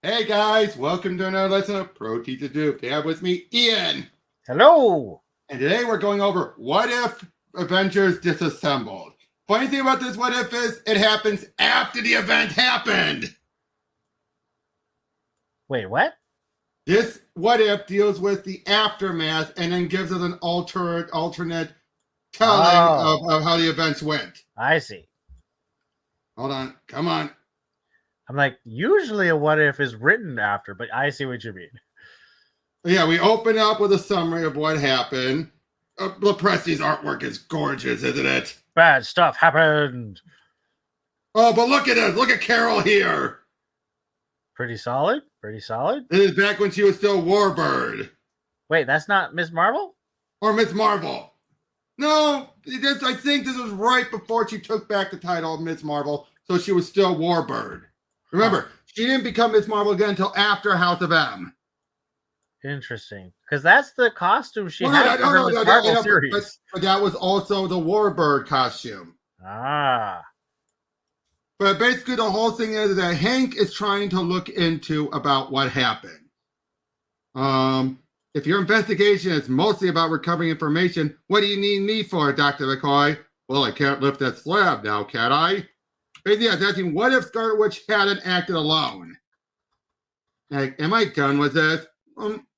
Hey guys, welcome to another lesson of Pro Teacher Dupe. Today I have with me Ian. Hello. And today we're going over What If Avengers Disassembled. Funny thing about this What If is it happens after the event happened. Wait, what? This What If deals with the aftermath and then gives us an alternate telling of how the events went. I see. Hold on, come on. I'm like, usually a what if is written after, but I see what you mean. Yeah, we open up with a summary of what happened. Lepresti's artwork is gorgeous, isn't it? Bad stuff happened. Oh, but look at it. Look at Carol here. Pretty solid. Pretty solid. This is back when she was still Warbird. Wait, that's not Miss Marvel? Or Miss Marvel. No, I think this was right before she took back the title of Miss Marvel, so she was still Warbird. Remember, she didn't become Miss Marvel again until after House of M. Interesting. Because that's the costume she had for her Miss Marvel series. But that was also the Warbird costume. Ah. But basically the whole thing is that Hank is trying to look into about what happened. If your investigation is mostly about recovering information, what do you need me for, Dr. McCoy? Well, I can't lift that slab now, can I? Basically, I was asking, what if Scarlet Witch hadn't acted alone? Like, am I done with this?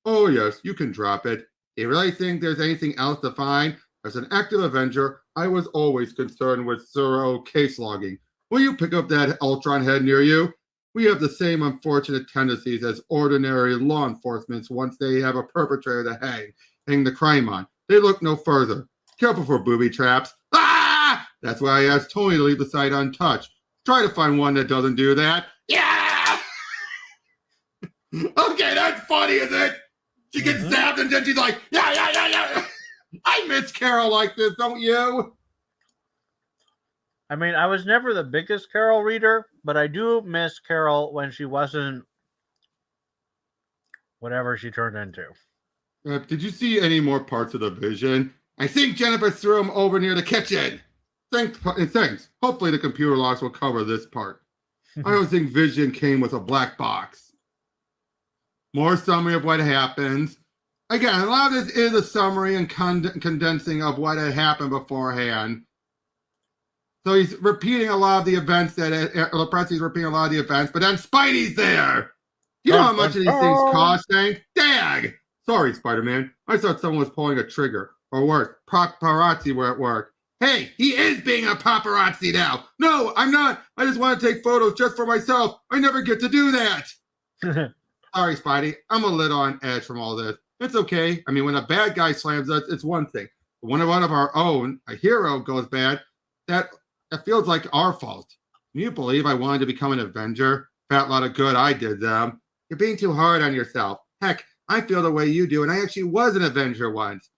Oh yes, you can drop it. Do you really think there's anything else to find? As an active Avenger, I was always concerned with thorough case logging. Will you pick up that Ultron head near you? We have the same unfortunate tendencies as ordinary law enforcement once they have a perpetrator to hang the crime on. They look no further. Careful for booby traps. Ah! That's why I asked Tony to leave the site untouched. Try to find one that doesn't do that. Yeah! Okay, that's funny, isn't it? She gets stabbed and then she's like, yeah. I miss Carol like this, don't you? I mean, I was never the biggest Carol reader, but I do miss Carol when she wasn't whatever she turned into. Did you see any more parts of the Vision? I think Jennifer threw him over near the kitchen. Thanks. Hopefully the computer logs will cover this part. I don't think Vision came with a black box. More summary of what happens. Again, a lot of this is a summary and condensing of what had happened beforehand. So he's repeating a lot of the events that Lepresti's repeating a lot of the events, but then Spidey's there. You know how much of these things cost, Hank? Dag! Sorry, Spider-Man. I thought someone was pulling a trigger. Or worse, paparazzi were at work. Hey, he is being a paparazzi now. No, I'm not. I just want to take photos just for myself. I never get to do that. Sorry, Spidey. I'm a little on edge from all this. It's okay. I mean, when a bad guy slams us, it's one thing. But when one of our own, a hero, goes bad, that feels like our fault. Can you believe I wanted to become an Avenger? Fat lot of good I did them. You're being too hard on yourself. Heck, I feel the way you do, and I actually was an Avenger once.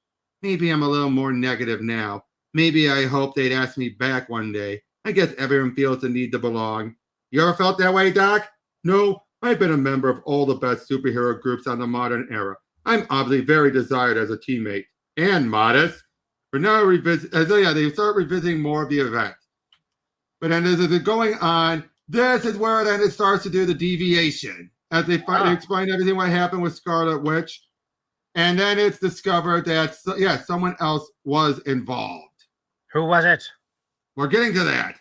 Maybe I'm a little more negative now. Maybe I hope they'd ask me back one day. I guess everyone feels the need to belong. You ever felt that way, Doc? No, I've been a member of all the best superhero groups on the modern era. I'm obviously very desired as a teammate. And modest. But now they start revisiting more of the event. But then as it's going on, this is where then it starts to do the deviation. As they finally explain everything what happened with Scarlet Witch. And then it's discovered that, someone else was involved. Who was it? We're getting to that.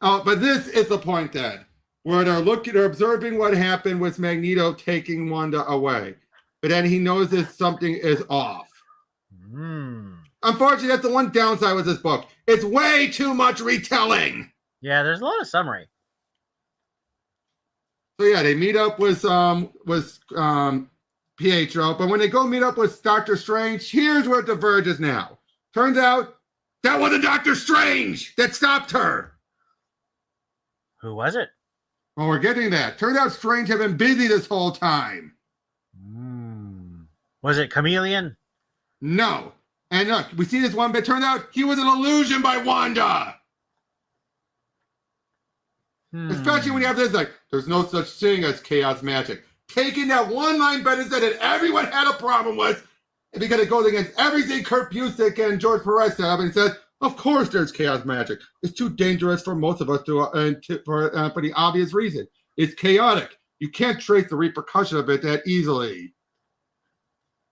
Oh, but this is the point then, where they're observing what happened with Magneto taking Wanda away. But then he knows that something is off. Unfortunately, that's the one downside with this book. It's way too much retelling. Yeah, there's a lot of summary. So yeah, they meet up with Pietro, but when they go meet up with Doctor Strange, here's where it diverges now. Turns out that wasn't Doctor Strange that stopped her. Who was it? Well, we're getting that. Turns out Strange had been busy this whole time. Was it Chameleon? No. And look, we see this one bit. Turned out he was an illusion by Wanda. Especially when you have this, like, there's no such thing as chaos magic. Taking that one line better said that everyone had a problem with, because it goes against everything Kurt Busiek and George Perez set up, and says, of course there's chaos magic. It's too dangerous for most of us for the obvious reason. It's chaotic. you can't trace the repercussion of it that easily.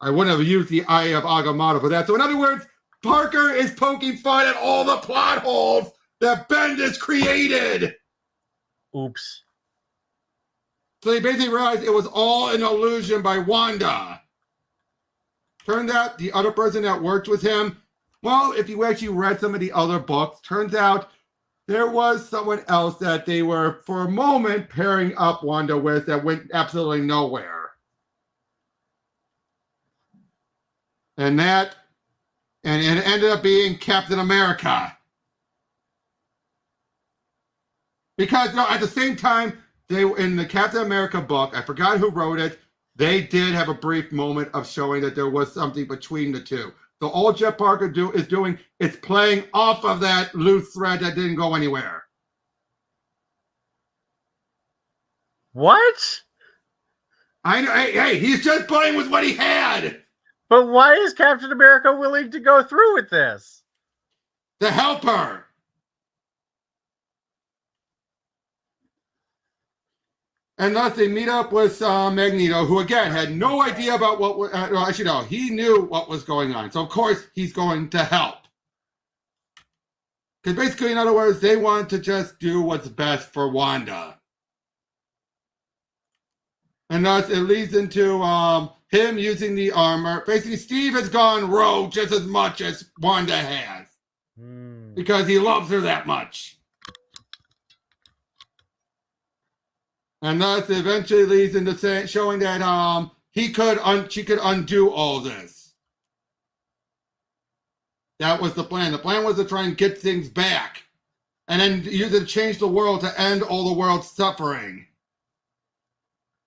I wouldn't have used the Eye of Agamotto for that. So in other words, Parker is poking fun at all the plot holes that Bendis created. Oops. So they basically realized it was all an illusion by Wanda. Turned out the other person that worked with him, well, if you actually read some of the other books, turns out there was someone else that they were, for a moment, pairing up Wanda with that went absolutely nowhere. And it ended up being Captain America. Because at the same time, they in the Captain America book, I forgot who wrote it, they did have a brief moment of showing that there was something between the two. So all Jeff Parker is playing off of that loose thread that didn't go anywhere. What? I know. Hey, he's just playing with what he had. But why is Captain America willing to go through with this? To help her. And thus they meet up with Magneto, who again had no idea about what. Actually, no, he knew what was going on. So of course he's going to help. Because basically, in other words, they want to just do what's best for Wanda. And thus it leads into him using the armor. Basically, Steve has gone rogue just as much as Wanda has. Because he loves her that much. And thus it eventually leads into showing that she could undo all this. That was the plan. The plan was to try and get things back. And then use it to change the world to end all the world's suffering.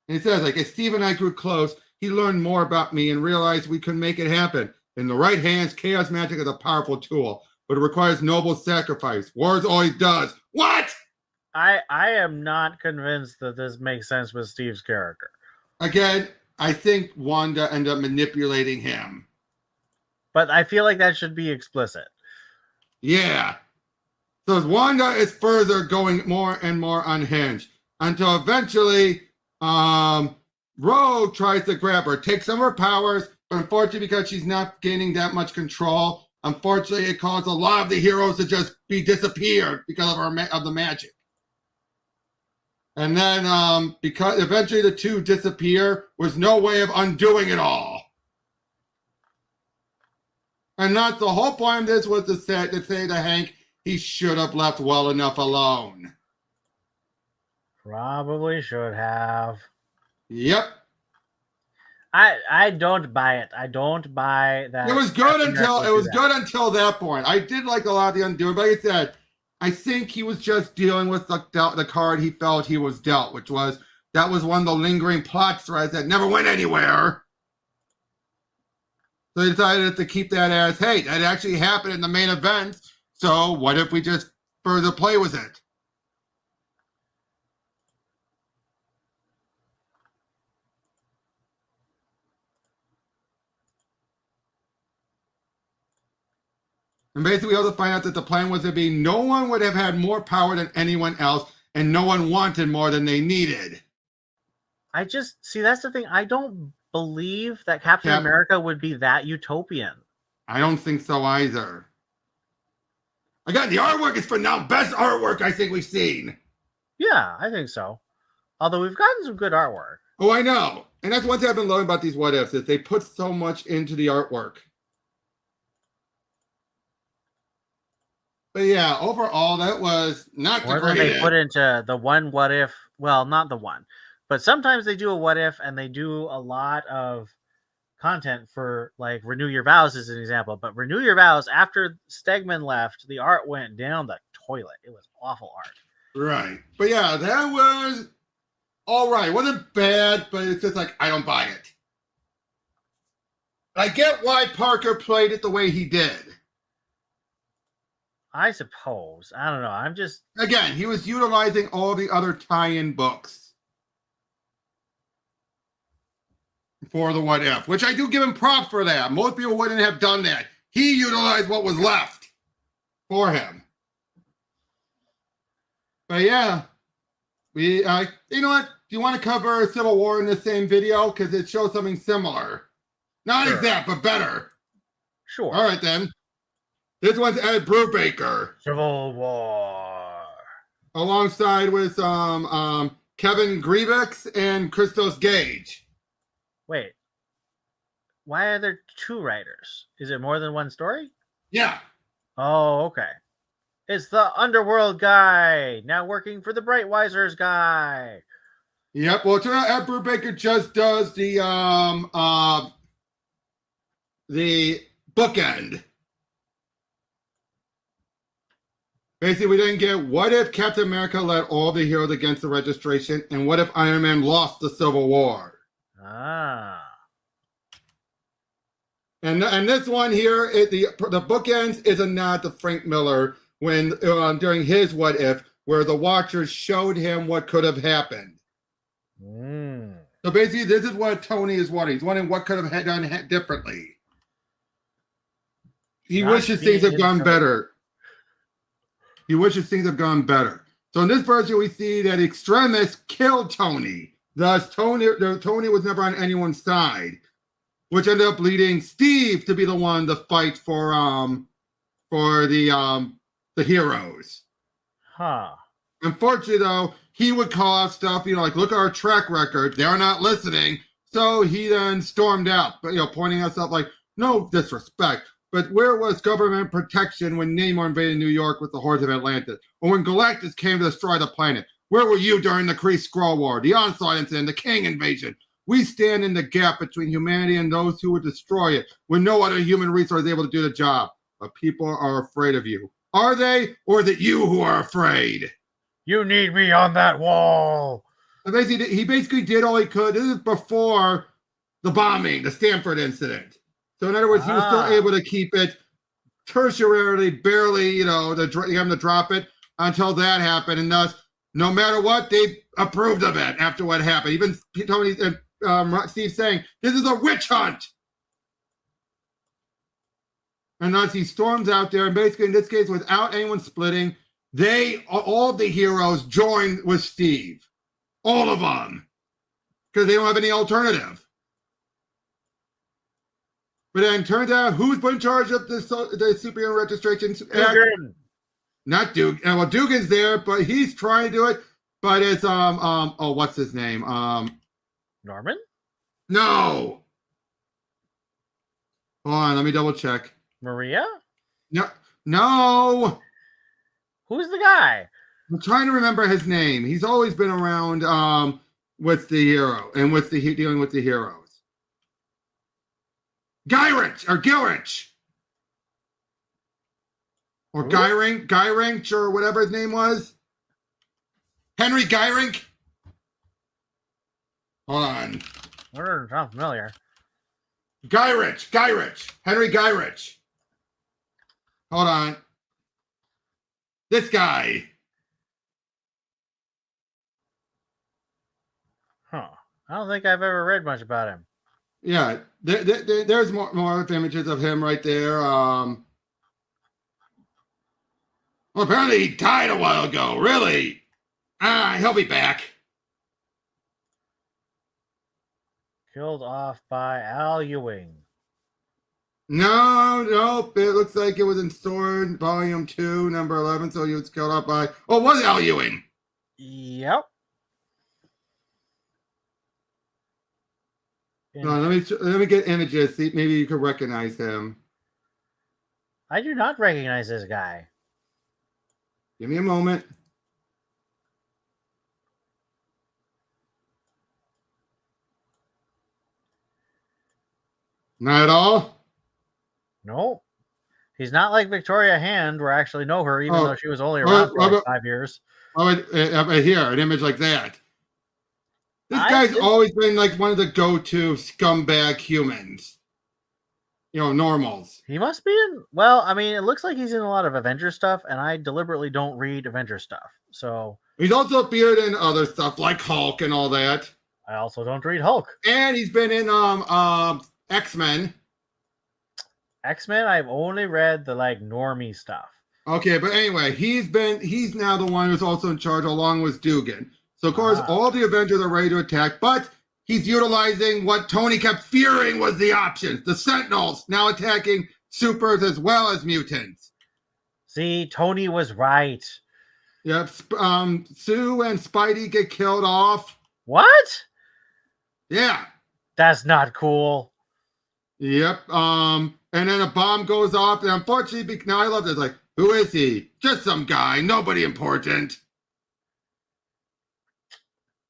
And he says, like, as Steve and I grew close, he learned more about me and realized we could make it happen. In the right hands, chaos magic is a powerful tool, but it requires noble sacrifice. Wars always does. What? I am not convinced that this makes sense with Steve's character. Again, I think Wanda ended up manipulating him. But I feel like that should be explicit. Yeah. So as Wanda is further going more and more unhinged until eventually Rogue tries to grab her, take some of her powers, but unfortunately because she's not gaining that much control, unfortunately it caused a lot of the heroes to just be disappeared because of the magic. And then because eventually the two disappear, was no way of undoing it all. And that's the whole point of this was to say to Hank, he should have left well enough alone. Probably should have. Yep. I don't buy it. I don't buy that. It was good until that point. I did like a lot of the undoing, but like I said, I think he was just dealing with the card he felt he was dealt, which was that was one of the lingering plot threads that never went anywhere. So they decided to keep that as, hey, that actually happened in the main event. So what if we just further play with it? And basically, we also find out that the plan was to be no one would have had more power than anyone else, and no one wanted more than they needed. I just, see, that's the thing. I don't believe that Captain America would be that utopian. I don't think so either. Again, the artwork is phenomenal. Best artwork I think we've seen. Yeah, I think so. Although we've gotten some good artwork. Oh, I know. And that's one thing I've been loving about these what ifs is they put so much into the artwork. But yeah, overall, that was not more than they put into the one what if. Well, not the one, but sometimes they do a what if and they do a lot of content for like Renew Your Vows as an example. But Renew Your Vows, after Stegman left, the art went down the toilet. It was awful art. Right. But yeah, that was all right. It wasn't bad, but it's just like, I don't buy it. I get why Parker played it the way he did. I suppose. I don't know. I'm just... Again, he was utilizing all the other tie-in books for the what if, which I do give him props for that. Most people wouldn't have done that. He utilized what was left for him. But yeah, you know what? Do you want to cover Civil War in the same video? Because it shows something similar. Not Sure. exact, but better. Sure. All right, then. This one's Ed Brubaker. Civil War. Alongside with Kevin Grievous and Christos Gage. Wait. Why are there two writers? Is it more than one story? Yeah. Oh, okay. It's the Underworld guy, now working for the Brightwisers guy. Yep. Well, it turns out Ed Brubaker just does the bookend. Basically, we didn't get what if Captain America led all the heroes against the registration, and what if Iron Man lost the Civil War? Ah. And this one here, the bookends is a nod to Frank Miller when during his What If, where the Watchers showed him what could have happened. So basically, this is what Tony is wanting. He's wanting what could have done differently. He wishes things have gone better. He wishes things have gone better. So in this version, we see that Extremis killed Tony. Thus, Tony was never on anyone's side, which ended up leading Steve to be the one to fight for the heroes. Huh. Unfortunately, though, he would call out stuff, like, look at our track record. They're not listening. So he then stormed out, but pointing us out like, no disrespect. But where was government protection when Namor invaded New York with the hordes of Atlantis? Or when Galactus came to destroy the planet? Where were you during the Kree-Skrull War, the Onslaught incident, the King invasion? We stand in the gap between humanity and those who would destroy it when no other human resource is able to do the job. But people are afraid of you. Are they? Or is it you who are afraid? You need me on that wall. And he basically did all he could. This is before the bombing, the Stanford incident. So in other words, he was still able to keep it tertiarily, barely, him to drop it until that happened. And thus, no matter what, they approved of it after what happened. Even Tony and Steve saying, this is a witch hunt. And thus he storms out there. And basically, in this case, without anyone splitting, all the heroes joined with Steve. All of them. Because they don't have any alternative. But then turns out, who's been in charge of the superhero registration? Dugan. Not Dugan. Well, Dugan's there, but he's trying to do it. But it's what's his name? Norman? No. Hold on, let me double check. Maria? No. Who's the guy? I'm trying to remember his name. He's always been around with the hero and dealing with the heroes. Gyrich or Gilrich. Or Gyrink, or whatever his name was. Henry Gyrink. Hold on. Sounds familiar. Gyrich. Henry Gyrich. Hold on. This guy. Huh. I don't think I've ever read much about him. Yeah, there's more images of him right there. Well, apparently he died a while ago. Really? He'll be back. Killed off by Al Ewing. No. It looks like it was in Sword Volume 2, number 11. So he was killed off by. Oh, was it Al Ewing? Yep. No, let me get images. See, maybe you could recognize him. I do not recognize this guy. Give me a moment. Not at all? No. He's not like Victoria Hand, where I actually know her, even though she was only around for like 5 years. Here, an image like that. This guy's always been like one of the go-to scumbag humans. Normals. He must be in... Well, I mean, it looks like he's in a lot of Avengers stuff, and I deliberately don't read Avengers stuff. So... He's also appeared in other stuff, like Hulk and all that. I also don't read Hulk. And he's been in X-Men. X-Men, I've only read the, normie stuff. Okay, but anyway, he's now the one who's also in charge, along with Dugan. So, of course, all the Avengers are ready to attack, but he's utilizing what Tony kept fearing was the options. The Sentinels now attacking supers as well as mutants. See, Tony was right. Yep. Sue and Spidey get killed off. What? Yeah. That's not cool. Yep. And then a bomb goes off, and unfortunately, now I love this. Like, who is he? Just some guy. Nobody important.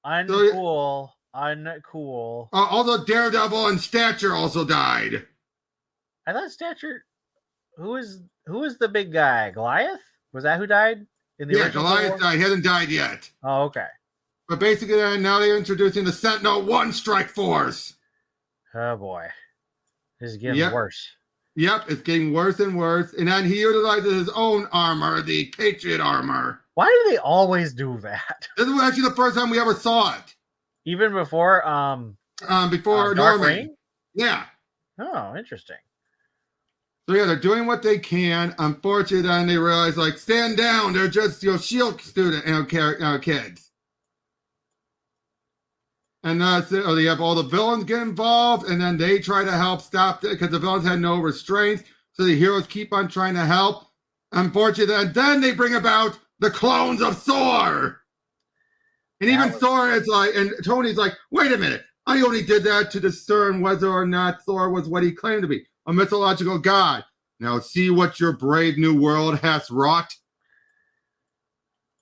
Uncool. Uncool. Also, Daredevil and Stature also died. I thought Stature. Who is the big guy? Goliath? Was that who died? Goliath died. He hasn't died yet. Oh, okay. But basically, now they're introducing the Sentinel One Strike Force. Oh boy, this is getting worse. Yep, it's getting worse and worse. And then he utilizes his own armor, the Patriot armor. Why do they always do that? This was actually the first time we ever saw it. Even before before Norman. Yeah. Oh, interesting. So yeah, they're doing what they can. Unfortunately, then they realize, like, stand down. They're just SHIELD kids. And that's it. They have all the villains get involved, and then they try to help stop it because the villains had no restraints. So the heroes keep on trying to help. Unfortunately, and then they bring about the clones of Thor. And even Thor is like, and Tony's like, wait a minute. I only did that to discern whether or not Thor was what he claimed to be, a mythological god. Now see what your brave new world has wrought.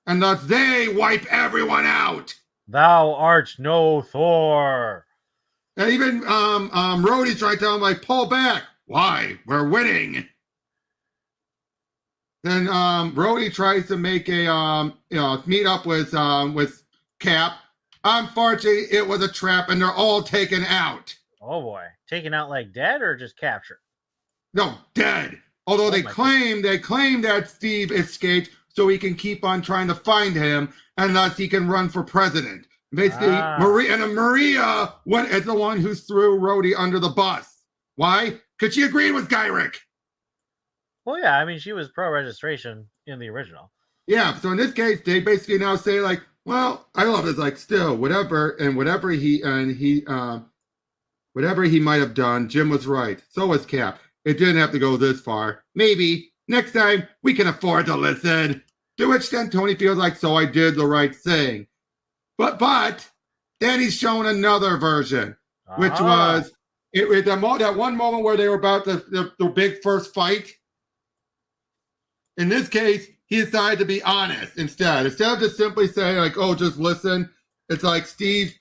And thus they wipe everyone out. Thou art no Thor. And even Rhodey's trying to tell him, like, pull back. Why? We're winning. Then Rhodey tries to make a meet up with Cap. Unfortunately, it was a trap, and they're all taken out. Oh boy, taken out like dead or just captured? No, dead. Although they claim that Steve escaped, so he can keep on trying to find him, and thus he can run for president. Basically, Maria is the one who threw Rhodey under the bus. Why? Because she agreed with Gyrick. Well, yeah, I mean, she was pro-registration in the original. Yeah, so in this case, they basically now say, like, well, I love it. It's like, still, whatever he might have done, Jim was right. So was Cap. It didn't have to go this far. Maybe next time we can afford to listen. To which then Tony feels like, so I did the right thing. But then he's shown another version, which was that one moment where they were about the big first fight. In this case, he decided to be honest instead. Instead of just simply saying, like, oh, just listen. It's like, Steve,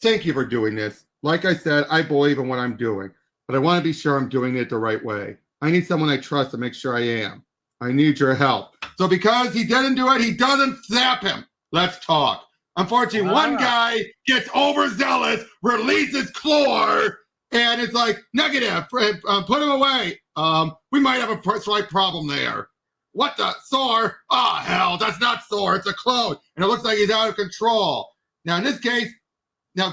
thank you for doing this. Like I said, I believe in what I'm doing, but I want to be sure I'm doing it the right way. I need someone I trust to make sure I am. I need your help. So because he didn't do it, he doesn't zap him. Let's talk. Unfortunately, one guy gets overzealous, releases Chlor, and it's like, negative, put him away. We might have a slight problem there. What the? Thor? Oh, hell, that's not Thor. It's a clone. And it looks like he's out of control. Now, in this case,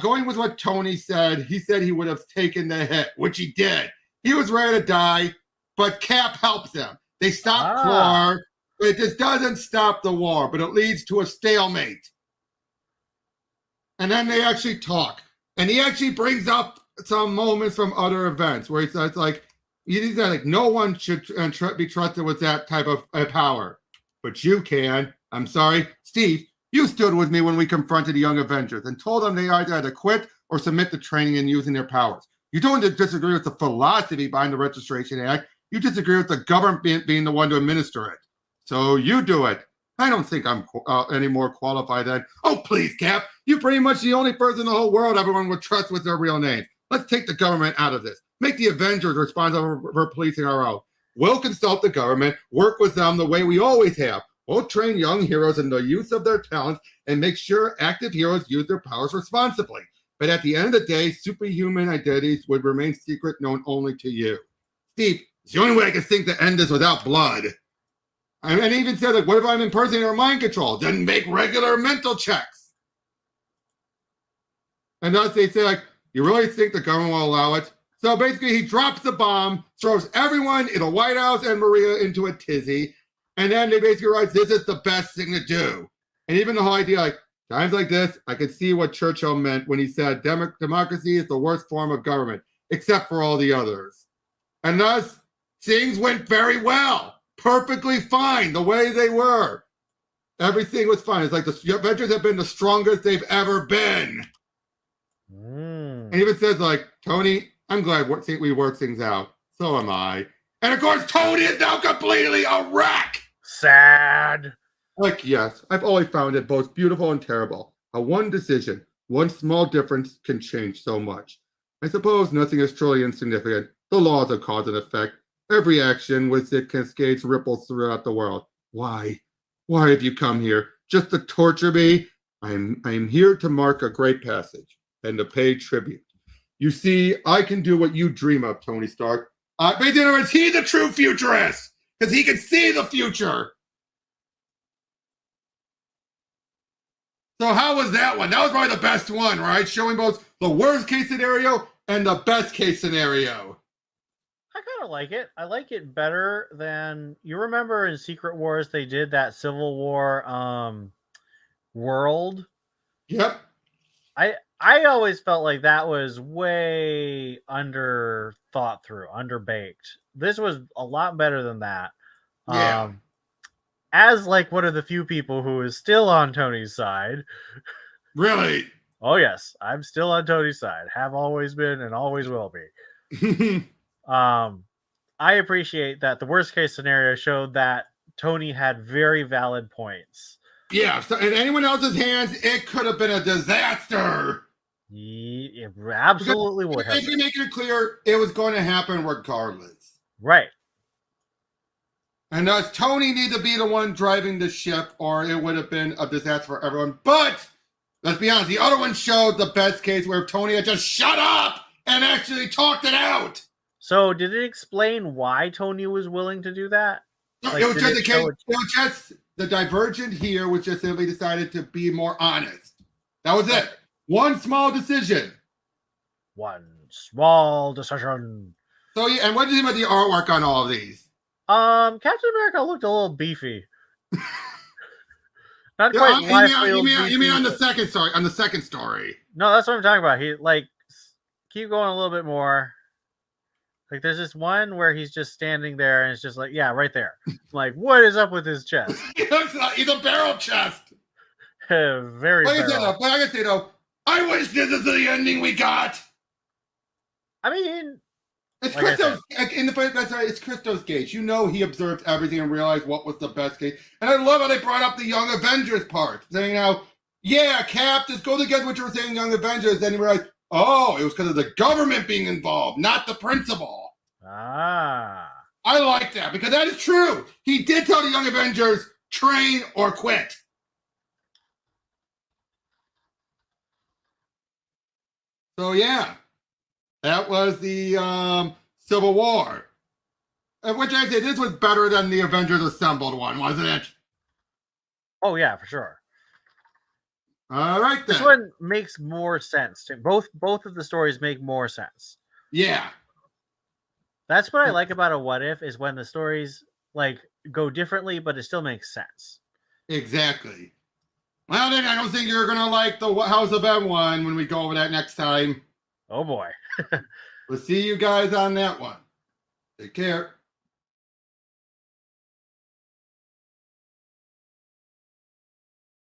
going with what Tony said, he said he would have taken the hit, which he did. He was ready to die, but Cap helps him. They stop Chlor. It just doesn't stop the war, but it leads to a stalemate. And then they actually talk. And he actually brings up some moments from other events where he says, like, he said, like, no one should be trusted with that type of power. But you can. I'm sorry. Steve, you stood with me when we confronted the Young Avengers and told them they either had to quit or submit to training and using their powers. You don't disagree with the philosophy behind the Registration Act. You disagree with the government being the one to administer it. So you do it. I don't think I'm any more qualified than, oh, please, Cap. You're pretty much the only person in the whole world everyone would trust with their real name. Let's take the government out of this. Make the Avengers responsible for policing our own. We'll consult the government, work with them the way we always have. We'll train young heroes in the use of their talents and make sure active heroes use their powers responsibly. But at the end of the day, superhuman identities would remain secret, known only to you. Steve, it's the only way I can think to end this without blood. And he even said, like, what if I'm impersonating or mind control? Then make regular mental checks. And thus they say, like, you really think the government will allow it? So basically, he drops the bomb, throws everyone in the White House and Maria into a tizzy, and then they basically realize this is the best thing to do. And even the whole idea, like, Times like this, I can see what Churchill meant when he said democracy is the worst form of government, except for all the others. And thus, things went very well, perfectly fine, the way they were. Everything was fine. It's like the Avengers have been the strongest they've ever been. And he even says, like, Tony, I'm glad we worked things out. So am I. And of course, Tony is now completely a wreck. Sad. Like, yes, I've always found it both beautiful and terrible. How one decision, one small difference can change so much. I suppose nothing is truly insignificant. The laws of cause and effect. Every action with it cascades ripples throughout the world. Why? Why have you come here? Just to torture me? I am here to mark a great passage and to pay tribute. You see, I can do what you dream of, Tony Stark. But in other words, he's the true futurist because he can see the future. So how was that one? That was probably the best one, right? Showing both the worst case scenario and the best case scenario. I kind of like it. I like it better than, you remember in Secret Wars they did that Civil War world. Yep. I always felt like that was way under thought through, underbaked. This was a lot better than that. Yeah. As like one of the few people who is still on Tony's side. Really? Oh yes, I'm still on Tony's side. Have always been and always will be. I appreciate that the worst case scenario showed that Tony had very valid points. Yeah, so in anyone else's hands, it could have been a disaster. It absolutely would have. Making it clear, it was going to happen regardless. Right. And thus, Tony needed to be the one driving the ship, or it would have been a disaster for everyone. But, let's be honest, the other one showed the best case where Tony had just shut up and actually talked it out. So, did it explain why Tony was willing to do that? Like, it was just a case. It was just the divergent here, was just simply decided to be more honest. That was it. One small decision. One small decision. So, yeah, and what did you think about the artwork on all of these? Captain America looked a little beefy. Not quite. You mean on the second story? On the second story? No, that's what I'm talking about. He like keep going a little bit more. Like there's this one where he's just standing there and it's just like, yeah, right there. Like, what is up with his chest? He's a barrel chest. Very. Like I can say though, I wish this is the ending we got. I mean, it's like Christos. It's Christos Gage. You know, he observed everything and realized what was the best case. And I love how they brought up the Young Avengers part, saying now, yeah, Cap, this goes against what you were saying, Young Avengers. Then he realized, oh, it was because of the government being involved, not the principal. Ah. I like that because that is true. He did tell the Young Avengers, train or quit. So, yeah, that was the Civil War. Which I say, this was better than the Avengers Assembled one, wasn't it? Oh, yeah, for sure. All right, then. This one makes more sense. Both of the stories make more sense. Yeah. That's what I like about a what if is when the stories like go differently, but it still makes sense. Exactly. Well, then I don't think you're going to like the House of M one when we go over that next time. Oh, boy. We'll see you guys on that one. Take care.